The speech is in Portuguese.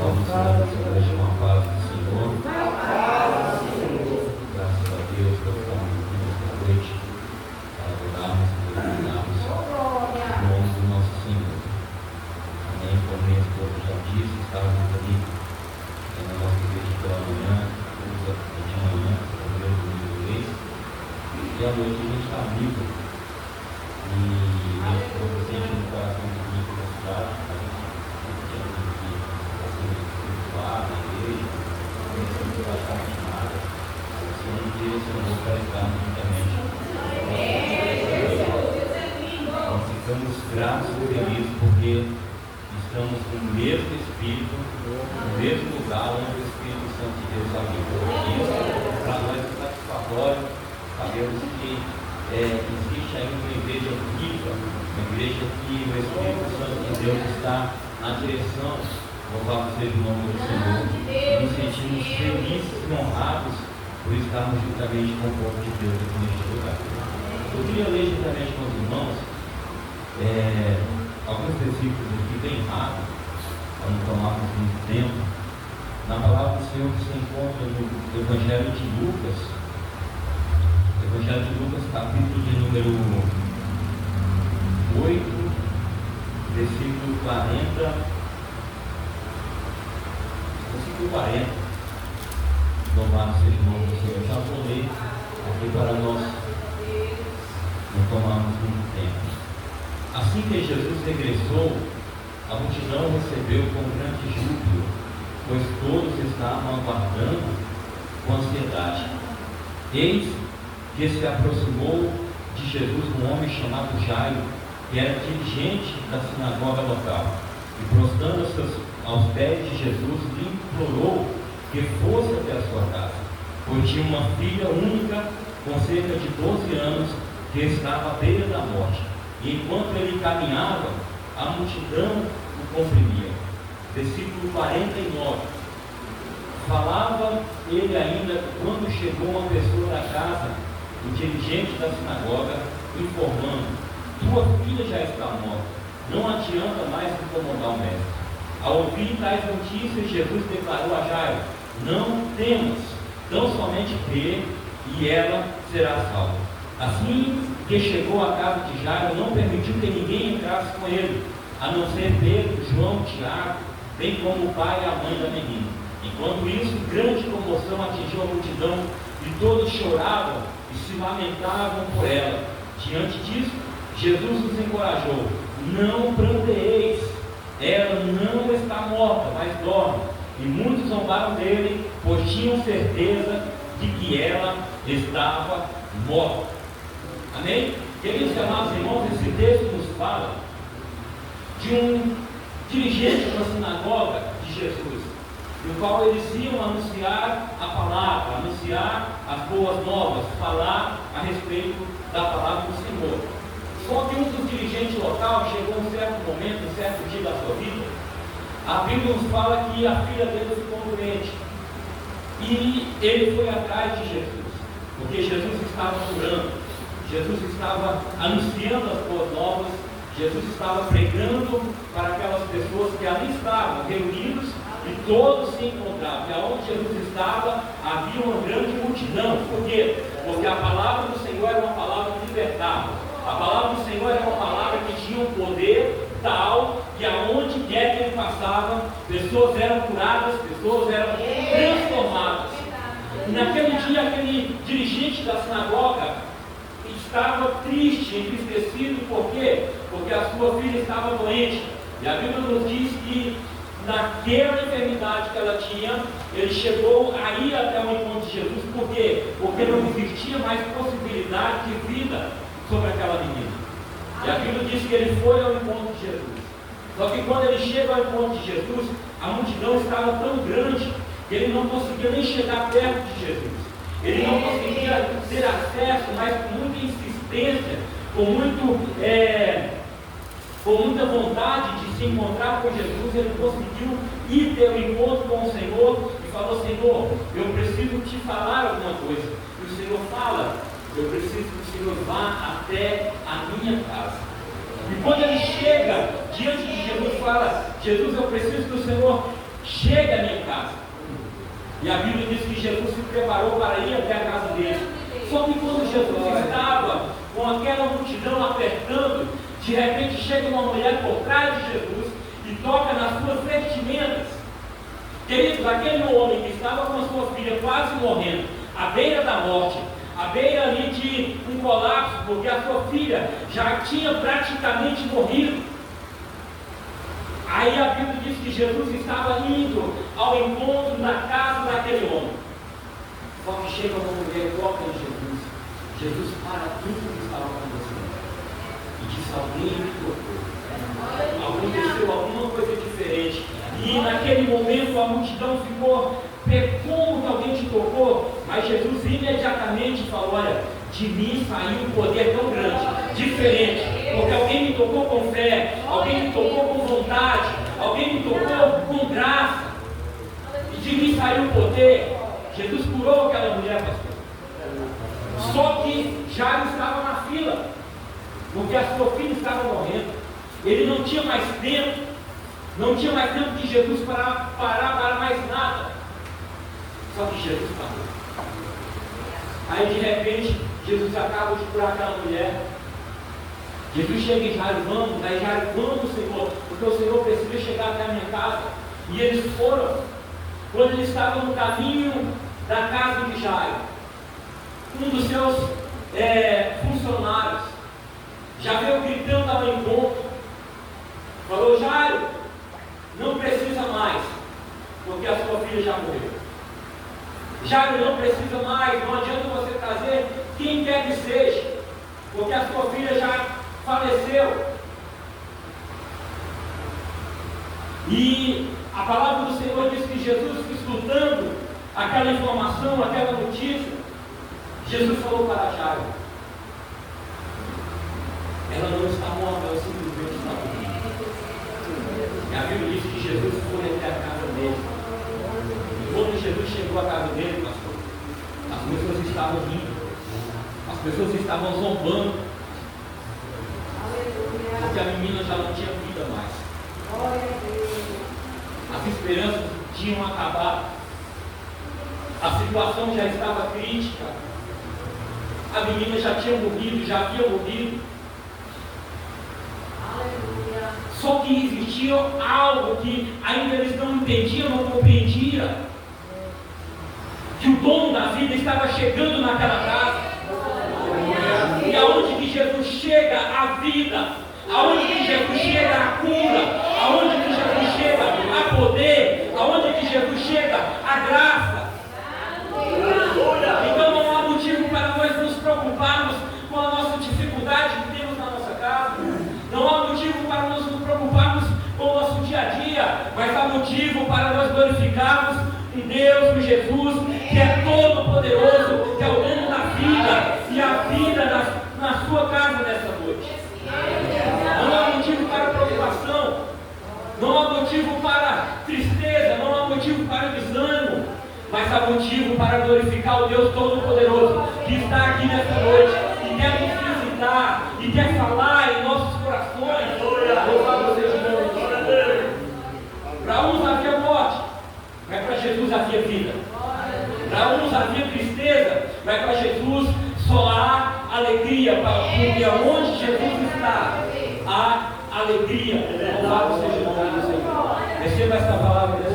Salve, Senhor, uma paz do Senhor. Graças a Deus por estarmos aqui nesta noite para adorarmos e glorificarmos o nome do nosso Senhor. Amém. Como o esposo já disse, estávamos ali na nossa igreja pela manhã, de manhã, pelo primeiro domingo do mês, e à noite a gente está vivo. E a esposa sente no coração de mim da cidade, a gente tinha vindo aqui espiritual, na igreja, pensando praticamente nada. O Senhor nos direcionou para estarmos juntamente. Nós ficamos gratos e felizes porque estamos no mesmo Espírito, no mesmo lugar onde o Espírito Santo de Deus habita. Isso para nós é satisfatório. Sabemos que existe ainda uma igreja viva, uma igreja que o Espírito Santo de Deus está na direção. Louvado seja o nome do Senhor. Nos sentimos felizes e honrados por estarmos juntamente com o povo de Deus aqui neste lugar. Eu queria ler juntamente com os irmãos alguns versículos aqui bem rápidos, para não tomarmos muito tempo. Na palavra do Senhor que se encontra no Evangelho de Lucas. Evangelho de Lucas, capítulo de número 8, versículo 40. Versículo 40. Louvado seja o nome do Senhor. Já vou ler aqui para nós não tomarmos muito tempo. Assim que Jesus regressou, a multidão recebeu com grande júbilo, pois todos estavam aguardando com ansiedade. Eis que se aproximou de Jesus um homem chamado Jairo, que era dirigente da sinagoga local, e prostrando-se aos pés de Jesus, lhe implorou que fosse até a sua casa, pois tinha uma filha única, com cerca de 12 anos, que estava à beira da morte. E enquanto ele caminhava, a multidão o comprimia. Versículo 49. Falava ele ainda quando chegou uma pessoa da casa, o dirigente da sinagoga, informando: tua filha já está morta, não adianta mais incomodar o mestre. Ao ouvir tais notícias, Jesus declarou a Jairo: não temas, tão somente crê e ela será salva. Assim que chegou à casa de Jairo, não permitiu que ninguém entrasse com ele, a não ser Pedro, João, Tiago, bem como o pai e a mãe da menina. Enquanto isso, grande comoção atingiu a multidão e todos choravam e se lamentavam por ela. Diante disso, Jesus os encorajou: não pranteeis, ela não está morta, mas dorme. E muitos zombaram dele, pois tinham certeza de que ela estava morta. Amém? Queridos amados irmãos, esse texto nos fala de um dirigente da sinagoga de Jesus, no qual eles iam anunciar a palavra, anunciar as boas novas, falar a respeito da palavra do Senhor. Só que um dos dirigentes local chegou um certo momento, um certo dia da sua vida, a Bíblia nos fala que a filha dele ficou doente, e ele foi atrás de Jesus, porque Jesus estava curando, Jesus estava anunciando as boas novas, Jesus estava pregando para aquelas pessoas que ali estavam reunidos e todos se encontravam. E aonde Jesus estava, havia uma grande multidão. Por quê? Porque a palavra do Senhor era uma palavra que libertava. A palavra do Senhor era uma palavra que tinha um poder tal que aonde quer que ele passava, pessoas eram curadas, pessoas eram transformadas. E naquele dia, aquele dirigente da sinagoga estava triste, entristecido. Por quê? Porque a sua filha estava doente. E a Bíblia nos diz que naquela enfermidade que ela tinha, ele chegou a ir até o encontro de Jesus. Por quê? Porque não existia mais possibilidade de vida sobre aquela menina. E a Bíblia diz que ele foi ao encontro de Jesus. Só que quando ele chega ao encontro de Jesus, a multidão estava tão grande que ele não conseguia nem chegar perto de Jesus. Ele não conseguia ter acesso, mas com muita insistência, com muita vontade de se encontrar com Jesus, ele conseguiu ir ter um encontro com o Senhor e falou: Senhor, eu preciso te falar alguma coisa. E o Senhor fala: eu preciso que o Senhor vá até a minha casa. E quando ele chega diante de Jesus, fala: Jesus, eu preciso que o Senhor chega à minha casa. E a Bíblia diz que Jesus se preparou para ir até a casa dele. Só que quando Jesus estava com aquela multidão apertando, de repente chega uma mulher por trás de Jesus e toca nas suas vestimentas. Queridos, aquele homem que estava com a sua filha quase morrendo, à beira da morte, à beira ali de um colapso, porque a sua filha já tinha praticamente morrido. Aí a Bíblia diz que Jesus estava indo ao encontro da casa daquele homem. Só que chega uma mulher e toca em Jesus. Jesus para tudo que estava acontecendo e diz: alguém me tocou. Aconteceu alguma coisa diferente. E naquele momento a multidão ficou: como que alguém te tocou? Mas Jesus imediatamente falou: olha, de mim saiu um poder tão grande, diferente, porque alguém me tocou com fé, alguém me tocou com vontade, alguém me tocou com graça, e de mim saiu um poder. Jesus curou aquela mulher, pastor. Só que Jairo estava na fila, porque a sua filha estava morrendo. Ele não tinha mais tempo, não tinha mais tempo de Jesus parar para mais nada. Só que Jesus parou. Aí de repente, Jesus acaba de curar aquela mulher. Jesus chega em Jairo: vamos. Aí Jairo: vamos, Senhor, porque o Senhor precisa chegar até a minha casa. E eles foram. Quando eles estavam no caminho da casa de Jairo, um dos seus funcionários já veio gritando ao encontro, falou: Jairo, não precisa mais, porque a sua filha já morreu. Jairo, não precisa mais, não adianta você trazer quem quer que seja, porque a sua filha já faleceu. E a palavra do Senhor diz que Jesus, escutando aquela informação, aquela notícia, Jesus falou para Jairo: ela não está morta, ela simplesmente está dormindo. E a Bíblia diz que Jesus foi até a casa dele. E quando Jesus chegou à casa dele, pastor, as pessoas estavam rindo, as pessoas estavam zombando, porque a menina já não tinha vida mais. As esperanças tinham acabado, a situação já estava crítica, a menina já tinha morrido, já havia morrido. Só que existia algo que ainda eles não entendiam, não compreendiam, que o dono da vida estava chegando naquela casa. E aonde que Jesus chega a vida, aonde que Jesus chega a cura, aonde que Jesus chega a poder, aonde que Jesus chega a graça. Então não há motivo para nós nos preocuparmos com a nossa dificuldade que temos na nossa casa. Não há motivo para nós nos preocuparmos com o nosso dia a dia, mas há motivo para nós glorificarmos um Deus, um Jesus, que é todo poderoso, que é o dono da vida e a vida na sua casa nessa noite. Não há motivo para preocupação, não há motivo para tristeza, não há motivo para desânimo, mas há motivo para glorificar o Deus Todo-Poderoso que está aqui nessa noite e quer nos visitar e quer falar em nossos corações. Louvado seja o nome de Deus. Para uns havia morte, mas para Jesus havia vida. Para uns havia tristeza, mas para Jesus só há alegria, porque onde Jesus está, há alegria. Louvado seja o nome do Senhor. Receba esta palavra.